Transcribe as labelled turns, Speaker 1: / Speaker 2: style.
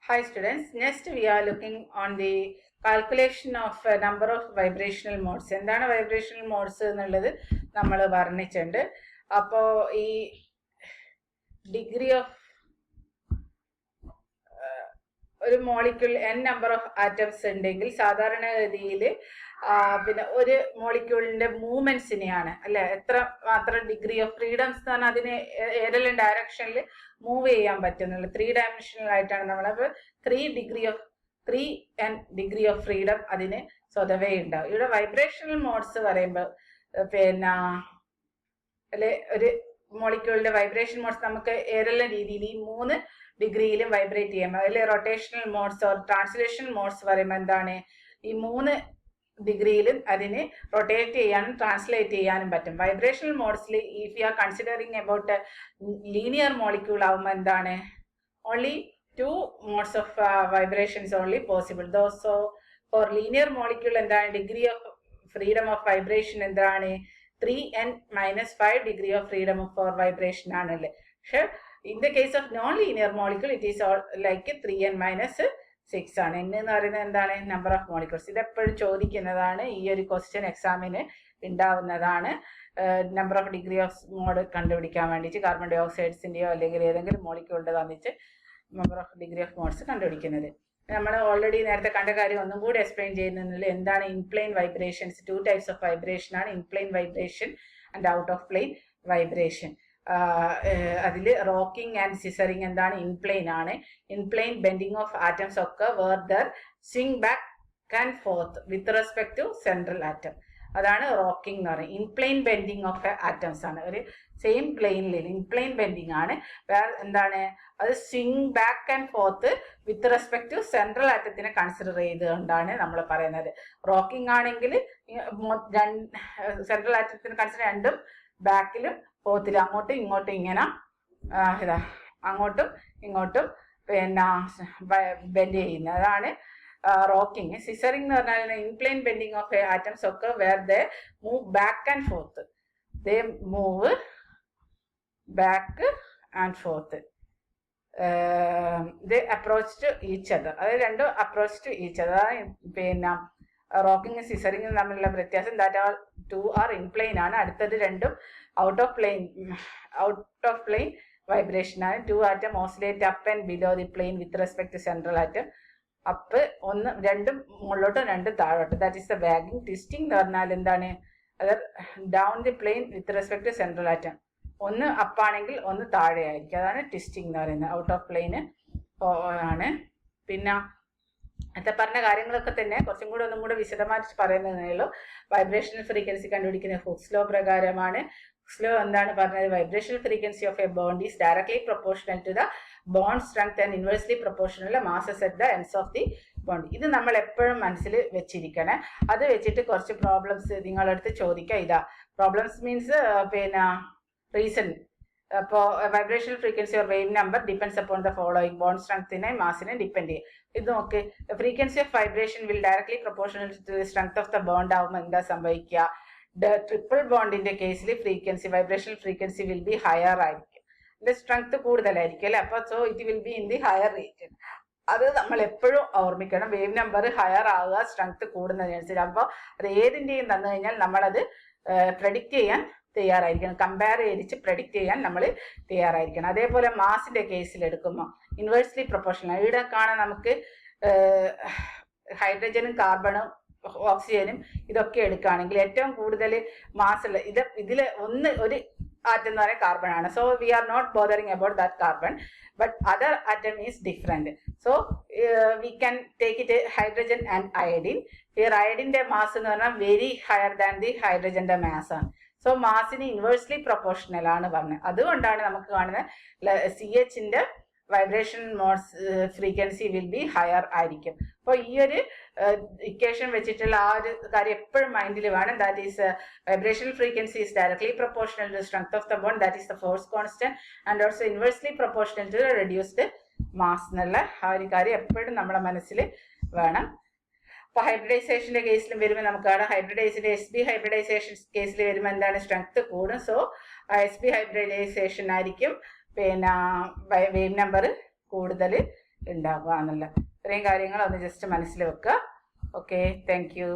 Speaker 1: Hi students, next we are looking on the calculation of number of vibrational modes. എന്താണ് vibrational modes എന്നുള്ളത് നമ്മൾ പറഞ്ഞിട്ടുണ്ട്. അപ്പോൾ ഈ ഡിഗ്രി ഓഫ് ഒരു molecule n number of atoms ഉണ്ടെങ്കിൽ സാധാരണഗതിയിൽ പിന്നെ ഒരു മോളിക്യൂളിന്റെ മൂവ്മെന്റ്സിനെയാണ് അല്ലെ എത്ര മാത്രം ഡിഗ്രി ഓഫ് ഫ്രീഡംസ് എന്ന് പറഞ്ഞാൽ അതിനെ ഏതെല്ലാം ഡയറക്ഷനിൽ മൂവ് ചെയ്യാൻ പറ്റുന്നുള്ളൂ 3 ഡയമെൻഷണൽ ആയിട്ടാണ് നമ്മൾ. അപ്പോൾ 3n ഡിഗ്രി ഓഫ് ഫ്രീഡം അതിന് സ്വതവേ ഉണ്ടാവും. ഇവിടെ വൈബ്രേഷണൽ മോഡ്സ് പറയുമ്പോൾ പിന്നെ അല്ലെ ഒരു മോളിക്യൂളിന്റെ വൈബ്രേഷൻ മോഡ്സ് നമുക്ക് ഏതെല്ലാം രീതിയിൽ ഈ 3 ഡിഗ്രിയിലും വൈബ്രേറ്റ് ചെയ്യാം. അതിൽ rotational modes or translation modes പറയുമ്പോൾ എന്താണ് ഈ 3 ഡിഗ്രിയിലും അതിന് റൊട്ടേറ്റ് ചെയ്യാനും ട്രാൻസ്ലേറ്റ് ചെയ്യാനും പറ്റും. വൈബ്രേഷണൽ മോഡ്സിൽ if you are considering about linear molecule ആവുമ്പോൾ എന്താണ് only 2 modes of vibrations only possible. So for linear molecule എന്താണ് degree of freedom of vibration എന്താണ് 3n - 5 degree of freedom for vibration ആണല്ലേ. പക്ഷെ in the case of non-linear molecule it is all like 3n - 6 ആണ്. n എന്ന് പറയുന്നത് എന്താണ് number of molecules. ഇതെപ്പോഴും ചോദിക്കുന്നതാണ്, ഈ ഒരു ക്വസ്റ്റ്യൻ എക്സാമിന് ഉണ്ടാവുന്നതാണ്. Number of degree of mode കണ്ടുപിടിക്കാൻ വേണ്ടിയിട്ട് കാർബൺ ഡൈ ഓക്സൈഡ്സിന്റെയോ അല്ലെങ്കിൽ ഏതെങ്കിലും മോളിക്യൂളിന്റെ തന്നിച്ച് number of degree of modes കണ്ടുപിടിക്കുന്നത്. നമ്മൾ ഓൾറെഡി നേരത്തെ കണ്ട കാര്യം ഒന്നും കൂടി എക്സ്പ്ലെയിൻ ചെയ്യുന്നതിൽ എന്താണ് in plane vibrations. 2 types of vibration ആണ്, in plane vibration and out of plane vibration. അതിൽ റോക്കിംഗ് ആൻഡ് സിസറിങ് എന്താണ് ഇൻപ്ലെയിൻ ആണ്. ഇൻപ്ലെയിൻ ബെൻഡിങ് ഓഫ് ആറ്റംസ് ഒക്കെ whether swing back and forth with respect to central atom. അതാണ് rocking എന്ന് പറയുന്നത്. ഇൻപ്ലെയിൻ bending of atoms ആണ്, ഒരു സെയിം പ്ലെയിനിൽ ഇൻപ്ലെയിൻ ബെൻഡിങ് ആണ്. വേറെ എന്താണ് അത് swing back and forth with respect to central ആറ്റത്തിനെ കൺസിഡർ ചെയ്തുകൊണ്ടാണ് നമ്മൾ പറയുന്നത്. റോക്കിംഗ് ആണെങ്കിൽ സെൻട്രൽ ആറ്റത്തിനെ കൺസിഡർ രണ്ടും ബാക്കിലും ഫോർത്തിലും അങ്ങോട്ടും ഇങ്ങോട്ടും ഇങ്ങനെ അങ്ങോട്ടും ഇങ്ങോട്ടും പിന്നെ ബെൻഡ് ചെയ്യുന്നത്, അതാണ് റോക്കിംഗ്. സിസറിംഗ് എന്ന് പറഞ്ഞാൽ ഇൻപ്ലെയിൻ ബെൻഡിങ് ഓഫ് ആറ്റംസ് ഒക്കെ where they move back and forth. They move back and forth. They approach to each other. അത് രണ്ടും അപ്രോച്ച് ടു ഈച്ച് അതർ. അതാണ് പിന്നെ റോക്കിംഗ് സിസറിംഗ് തമ്മിലുള്ള വ്യത്യാസം. ദാറ്റ് ആർ 2 ആർ ഇൻപ്ലെയിൻ ആണ്. അടുത്തത് രണ്ടും ഔട്ട് ഓഫ് പ്ലെയിൻ വൈബ്രേഷൻ ആണ്. 2 atom oscillate up and below the plane with respect to central atom. Up രണ്ടും മുകളിലോട്ടും രണ്ടും താഴോട്ട്. ദാറ്റ് ഈസ് ദ ബാഗിങ്. ട്വിസ്റ്റിംഗ് എന്ന് പറഞ്ഞാൽ എന്താണ് അത് down the plane with respect to central atom. ഒന്ന് അപ്പാണെങ്കിൽ ഒന്ന് താഴെ ആയിരിക്കും, അതാണ് ട്വിസ്റ്റിംഗ് എന്ന് പറയുന്നത്. ഔട്ട് ഓഫ് പ്ലെയിന് ആണ്. പിന്നെ നേരത്തെ പറഞ്ഞ കാര്യങ്ങളൊക്കെ തന്നെ കുറച്ചും കൂടെ ഒന്നും കൂടെ വിശദമായിട്ട് പറയുന്നതേ ഉള്ളൂ. വൈബ്രേഷണൽ ഫ്രീക്വൻസി കണ്ടുപിടിക്കുന്ന ഹുക്സ് ലോ പ്രകാരമാണ്. ഹുക്സ് ലോ എന്താണ് പറഞ്ഞത്? Vibrational frequency of a bond is directly proportional to the bond strength and inversely proportional masses at the ends of the bond. ഇത് നമ്മൾ എപ്പോഴും മനസ്സിൽ വെച്ചിരിക്കണം. അത് വെച്ചിട്ട് കുറച്ച് പ്രോബ്ലംസ് നിങ്ങളടുത്ത് ചോദിക്കുക. ഇതാ പ്രോബ്ലംസ് മീൻസ് പിന്നെ റീസൺ. അപ്പോൾ vibrational frequency or wave number depends upon the following. Bond സ്ട്രെങ്ത്തിനെ മാസിനെ ഡിപ്പെൻഡ് ചെയ്യും. ഇത് നോക്ക്, frequency of vibration will directly proportional to the strength of the bond ആവുമ്പോൾ എന്താ സംഭവിക്കുക? ട്രിപ്പിൾ ബോണ്ടിന്റെ കേസിൽ frequency vibrational frequency will be higher ആയിരിക്കും, ഇതിന്റെ സ്ട്രെങ്ത് കൂടുതലായിരിക്കും അല്ലെ. അപ്പൊ so it will be in the higher rate. അത് നമ്മൾ എപ്പോഴും ഓർമ്മിക്കണം. വേവ് നമ്പർ ഹയർ ആവുക സ്ട്രെങ്ത് കൂടുന്നതിനനുസരിച്ച്. അപ്പോൾ അത് ഏതിൻ്റെയും തന്നു കഴിഞ്ഞാൽ നമ്മളത് പ്രെഡിക്റ്റ് ചെയ്യാൻ തയ്യാറായിരിക്കണം. കമ്പയർ ചെയ്തിട്ട് പ്രെഡിക്റ്റ് ചെയ്യാൻ നമ്മൾ തയ്യാറായിരിക്കണം. അതേപോലെ മാസിന്റെ കേസിൽ എടുക്കുമ്പോൾ ഇൻവേഴ്സ്ലി പ്രൊപ്പോർഷണൽ. ഇവിടെ കാണാൻ നമുക്ക് ഹൈഡ്രജനും കാർബണും ഓക്സിജനും ഇതൊക്കെ എടുക്കുകയാണെങ്കിൽ ഏറ്റവും കൂടുതൽ മാസുള്ള ഇതിൽ ഒരു ആറ്റം എന്ന് പറയുന്നത് കാർബൺ ആണ്. So we are not bothering about that carbon, but other atom is different. So we can take it hydrogen and iodine. Here അയഡിന്റെ മാസ് എന്ന് പറഞ്ഞാൽ വെരി ഹയർ ദാൻ ദി ഹൈഡ്രജന്റെ മാസ് ആണ്. സോ മാസിന് inversely proportional ആണ് പറഞ്ഞത്. അതുകൊണ്ടാണ് നമുക്ക് കാണുന്നത് CHന്റെ vibration modes frequency will be higher ആയിരിക്കും. അപ്പോൾ ഈ ഒരു ഇക്വേഷൻ വെച്ചിട്ടുള്ള ആ ഒരു കാര്യം എപ്പോഴും മൈൻഡിൽ വേണം. That is vibrational frequency is directly proportional to strength of the bond, that is the force constant, and also inversely proportional to reduced mass എന്നുള്ള ആ ഒരു കാര്യം എപ്പോഴും നമ്മുടെ മനസ്സിൽ വേണം. അപ്പോൾ ഹൈബ്രിഡൈസേഷന്റെ കേസിലും വരുമ്പോൾ നമുക്ക് കാണാം, ഹൈബ്രിഡൈസിന്റെ SB ഹൈബ്രിഡൈസേഷൻ കേസിൽ വരുമ്പോൾ എന്താണ് സ്ട്രെങ്ത് കൂടും. സോ SB ഹൈബ്രിഡൈസേഷൻ ആയിരിക്കും പിന്നെ വേവ് നമ്പർ കൂടുതൽ ഉണ്ടാവുക എന്നുള്ള ഇത്രയും കാര്യങ്ങൾ ഒന്ന് ജസ്റ്റ് മനസ്സിൽ വെക്കുക. Okay, thank you.